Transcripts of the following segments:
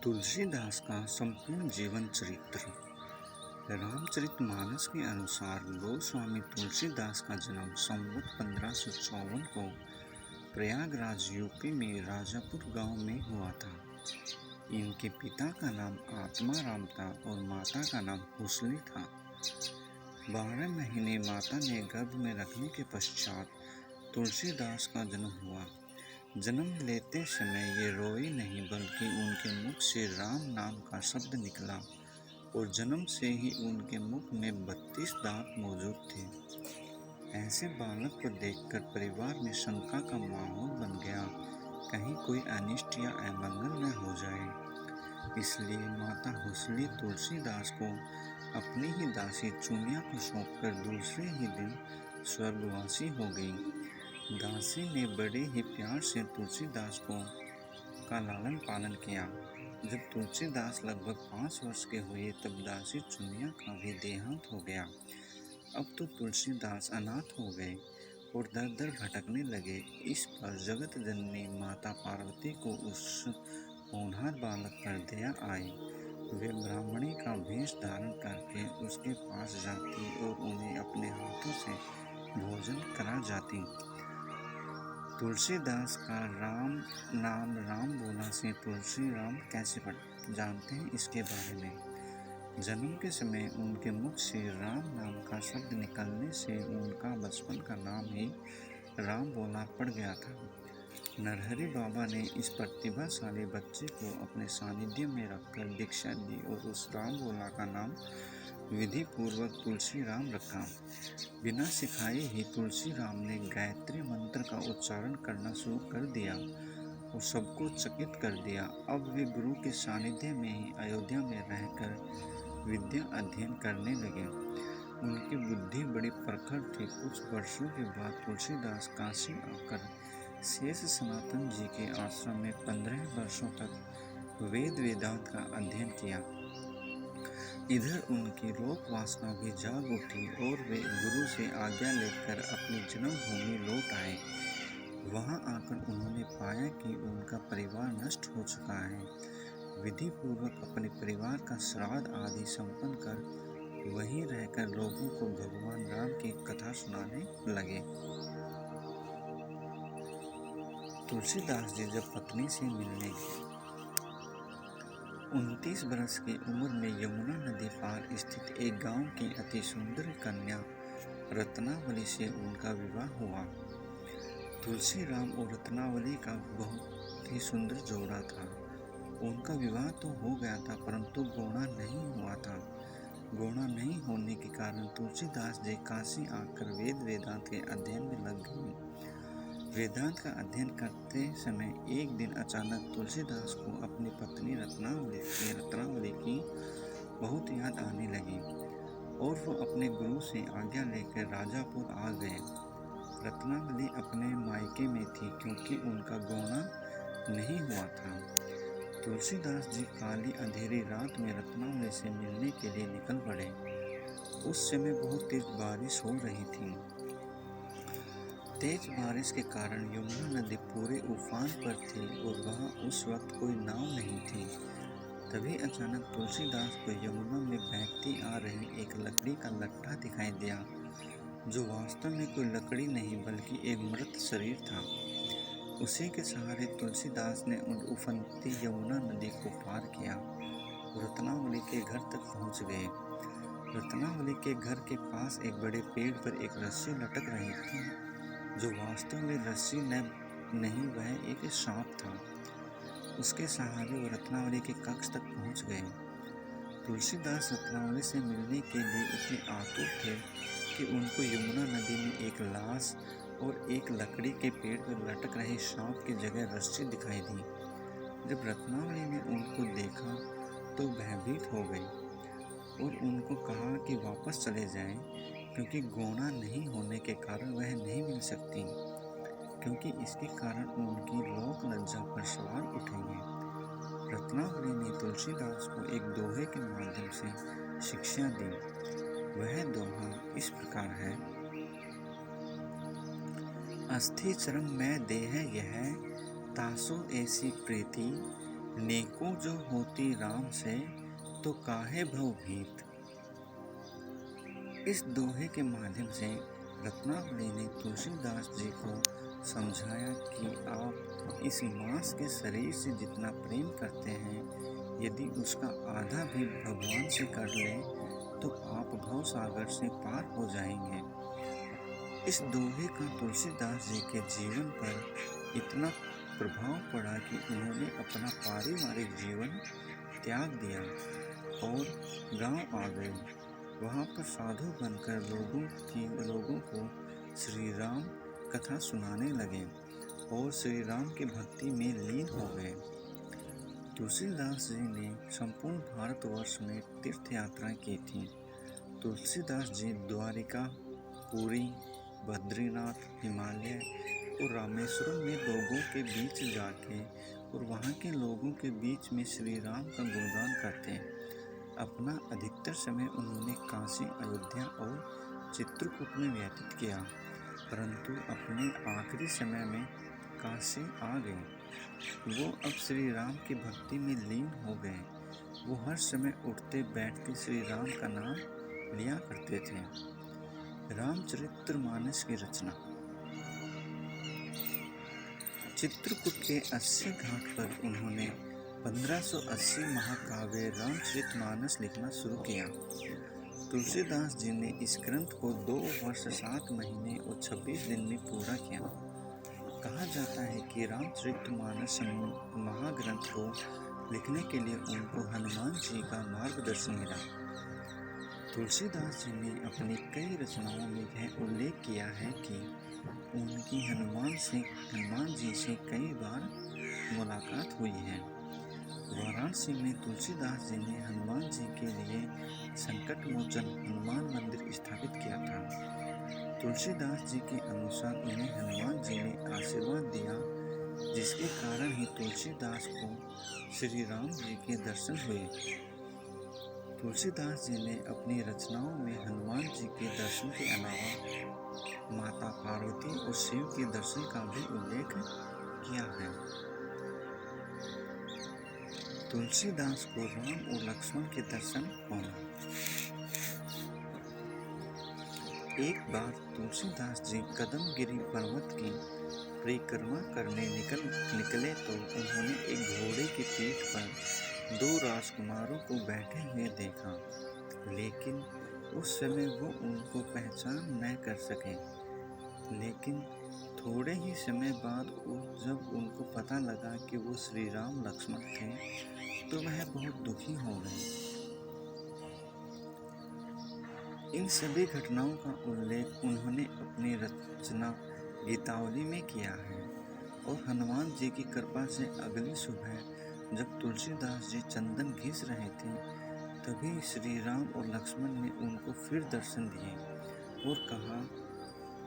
तुलसीदास का संपूर्ण जीवन चरित्र। रामचरितमानस के अनुसार गोस्वामी तुलसीदास का जन्म संवत 1554 को प्रयागराज यूपी में राजापुर गांव में हुआ था। इनके पिता का नाम आत्माराम था और माता का नाम हुसली था। 12 महीने माता ने गर्भ में रखने के पश्चात तुलसीदास का जन्म हुआ। जन्म लेते समय ये रोए नहीं, बल्कि उनके मुख से राम नाम का शब्द निकला और जन्म से ही उनके मुख में 32 दांत मौजूद थे। ऐसे बालक को देखकर परिवार में शंका का माहौल बन गया, कहीं कोई अनिष्ट या अमंगल न हो जाए। इसलिए माता हुसली तुलसीदास को अपनी ही दासी चुनिया को सौंपकर दूसरे ही दिन स्वर्गवासी हो गई। दासी ने बड़े ही प्यार से तुलसीदास का लालन पालन किया। जब तुलसीदास लगभग 5 वर्ष के हुए तब दासी चुनिया का भी देहांत हो गया। अब तो तुलसीदास अनाथ हो गए और दर दर भटकने लगे। इस पर जगत जननी माता पार्वती को उस होनहार बालक पर दया आई। वे ब्राह्मणी का वेश धारण करके उसके पास जाती और उन्हें अपने हाथों से भोजन करा जाती। तुलसीदास का राम नाम राम बोला से तुलसी राम कैसे पड़ा, जानते हैं इसके बारे में। जन्म के समय उनके मुख से राम नाम का शब्द निकलने से उनका बचपन का नाम ही राम बोला पड़ गया था। नरहरि बाबा ने इस प्रतिभाशाली बच्चे को अपने सानिध्य में रखकर दीक्षा दी और उस राम बोला का नाम विधि पूर्वक तुलसी राम रखा। बिना सिखाए ही तुलसी राम ने गायत्री मंत्र का उच्चारण करना शुरू कर दिया और सबको चकित कर दिया। अब वे गुरु के सानिध्य में ही अयोध्या में रहकर विद्या अध्ययन करने लगे। उनकी बुद्धि बड़ी प्रखर थी। कुछ वर्षों के बाद तुलसीदास काशी आकर शेष सनातन जी के आश्रम में 15 वर्षों तक वेद वेदांत का अध्ययन किया। इधर उनकी लोक वासना भी जाग उठी और वे गुरु से आज्ञा लेकर अपनी जन्मभूमि लौट आए। वहां आकर उन्होंने पाया कि उनका परिवार नष्ट हो चुका है। विधि पूर्वक अपने परिवार का श्राद्ध आदि संपन्न कर वहीं रहकर लोगों को भगवान राम की कथा सुनाने लगे। तुलसीदास जी जब पत्नी से मिलने गए, 29 वर्ष की उम्र में यमुना नदी पार स्थित एक गांव की अति सुंदर कन्या रत्नावली से उनका विवाह हुआ। तुलसी राम और रत्नावली का बहुत ही सुंदर जोड़ा था। उनका विवाह तो हो गया था, परंतु गौणा नहीं हुआ था। गौणा नहीं होने के कारण तुलसीदास जी काशी आकर वेद वेदांत के अध्ययन में लग गए। वेदांत का अध्ययन करते समय एक दिन अचानक तुलसीदास को अपनी पत्नी रत्नावली की बहुत याद आने लगी और वो अपने गुरु से आज्ञा लेकर राजापुर आ गए। रत्नावली अपने मायके में थी क्योंकि उनका गौना नहीं हुआ था। तुलसीदास जी काली अंधेरी रात में रत्नावली से मिलने के लिए निकल पड़े। उस समय बहुत तेज बारिश हो रही थी। तेज बारिश के कारण यमुना नदी पूरे उफान पर थी और वहां उस वक्त कोई नाव नहीं थी। तभी अचानक तुलसीदास को यमुना में बहती आ रही एक लकड़ी का लट्ठा दिखाई दिया, जो वास्तव में कोई लकड़ी नहीं बल्कि एक मृत शरीर था। उसी के सहारे तुलसीदास ने उन उफनती यमुना नदी को पार किया और रत्नावली के घर तक पहुंच गए। रत्नावली के घर के पास एक बड़े पेड़ पर एक रस्सी लटक रही थी, जो वास्तव में रस्सी नहीं वह एक सांप था। उसके सहारे वो रत्नावली के कक्ष तक पहुंच गए। तुलसीदास रत्नावली से मिलने के लिए इतने आतुर थे कि उनको यमुना नदी में एक लाश और एक लकड़ी के पेड़ पर लटक रहे सांप की जगह रस्सी दिखाई दी। जब रत्नावली ने उनको देखा तो भयभीत हो गई और उनको कहा कि वापस चले जाएं, क्योंकि गौना नहीं होने के कारण वह नहीं मिल सकती, क्योंकि इसके कारण उनकी लोक लज्जा पर सवाल उठेंगे। रत्नावली ने तुलसीदास को एक दोहे के माध्यम से शिक्षा दी। वह दोहा इस प्रकार है। अस्थि चरम में देह यह, तासो ऐसी प्रीति, नेको जो होती राम से, तो काहे भव भीत। इस दोहे के माध्यम से रत्नावली ने तुलसीदास जी को समझाया कि आप इस मांस के शरीर से जितना प्रेम करते हैं, यदि उसका आधा भी भगवान से कर ले तो आप भव सागर से पार हो जाएंगे। इस दोहे का तुलसीदास जी के जीवन पर इतना प्रभाव पड़ा कि उन्होंने अपना पारिवारिक जीवन त्याग दिया और गांव आ गए। वहाँ पर साधु बनकर लोगों को श्री राम कथा सुनाने लगे और श्री राम की भक्ति में लीन हो गए। तुलसीदास जी ने संपूर्ण भारतवर्ष में तीर्थ यात्राएं की थी। तुलसीदास जी द्वारिका, पुरी, बद्रीनाथ, हिमालय और रामेश्वरम में लोगों के बीच जाके और वहाँ के लोगों के बीच में श्री राम का गुणगान करते हैं। अपना अधिकतर समय उन्होंने काशी, अयोध्या और चित्रकूट में व्यतीत किया, परंतु अपने आखिरी समय में काशी आ गए। वो अब श्री राम की भक्ति में लीन हो गए। वो हर समय उठते बैठते श्री राम का नाम लिया करते थे। रामचरितमानस की रचना। चित्रकूट के 80 घाट पर उन्होंने 1580 महाकाव्य रामचरितमानस लिखना शुरू किया। तुलसीदास जी ने इस ग्रंथ को 2 वर्ष 7 महीने और 26 दिन में पूरा किया। कहा जाता है कि रामचरितमानस महाग्रंथ को लिखने के लिए उनको हनुमान जी का मार्गदर्शन मिला। तुलसीदास जी ने अपनी कई रचनाओं में यह उल्लेख किया है कि उनकी हनुमान जी से कई बार मुलाकात हुई है। वाराणसी में तुलसीदास जी ने हनुमान जी के लिए संकट मोचन हनुमान मंदिर स्थापित किया था। तुलसीदास जी के अनुसार उन्हें हनुमान जी ने आशीर्वाद दिया, जिसके कारण ही तुलसीदास को श्री राम जी के दर्शन हुए। तुलसीदास जी ने अपनी रचनाओं में हनुमान जी के दर्शन के अलावा माता पार्वती और शिव के दर्शन का भी उल्लेख किया है। तुलसीदास को राम और लक्ष्मण के दर्शन होना। एक बार तुलसीदास जी कदमगिरी पर्वत की परिक्रमा करने निकले तो उन्होंने एक घोड़े की पीठ पर 2 राजकुमारों को बैठे हुए देखा, लेकिन उस समय वो उनको पहचान न कर सके। लेकिन थोड़े ही समय बाद जब उनको पता लगा कि वो श्री राम लक्ष्मण थे, तो वह बहुत दुखी हो गए। इन सभी घटनाओं का उल्लेख उन्होंने अपनी रचना गीतावली में किया है। और हनुमान जी की कृपा से अगली सुबह जब तुलसीदास जी चंदन घिस रहे थे, तभी श्री राम और लक्ष्मण ने उनको फिर दर्शन दिए और कहा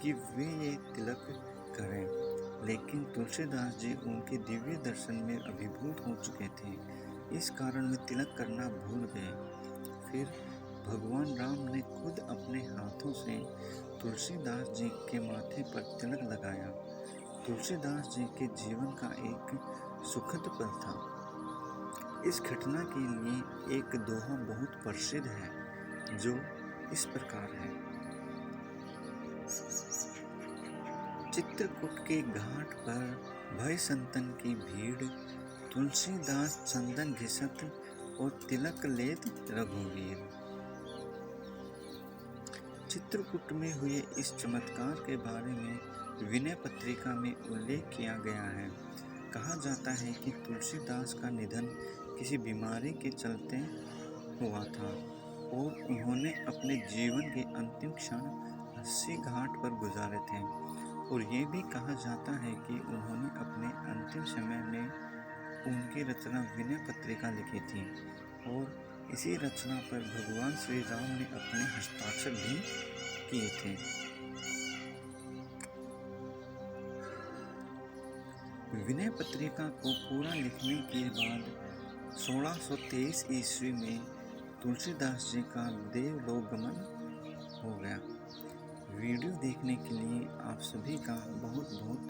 कि वे ये तिलक करें। लेकिन तुलसीदास जी उनके दिव्य दर्शन में अभिभूत हो चुके थे, इस कारण वे तिलक करना भूल गए। फिर भगवान राम ने खुद अपने हाथों से तुलसीदास जी के माथे पर तिलक लगाया। तुलसीदास जी के जीवन का एक सुखद पल था। इस घटना के लिए एक दोहा बहुत प्रसिद्ध है, जो इस प्रकार है। चित्रकूट के घाट पर भय संतन की भीड़, तुलसीदास चंदन घिसत और तिलक लेत रघुवीर। चित्रकूट में हुए इस चमत्कार के बारे में विनय पत्रिका में उल्लेख किया गया है। कहा जाता है कि तुलसीदास का निधन किसी बीमारी के चलते हुआ था और उन्होंने अपने जीवन के अंतिम क्षण 80 घाट पर गुजारे थे। और ये भी कहा जाता है कि उन्होंने अपने अंतिम समय में उनकी रचना विनय पत्रिका लिखी थी और इसी रचना पर भगवान श्री राम ने अपने हस्ताक्षर भी किए थे। विनय पत्रिका को पूरा लिखने के बाद 1623 ईस्वी में तुलसीदास जी का देवलोक गमन हो गया। वीडियो देखने के लिए आप सभी का बहुत बहुत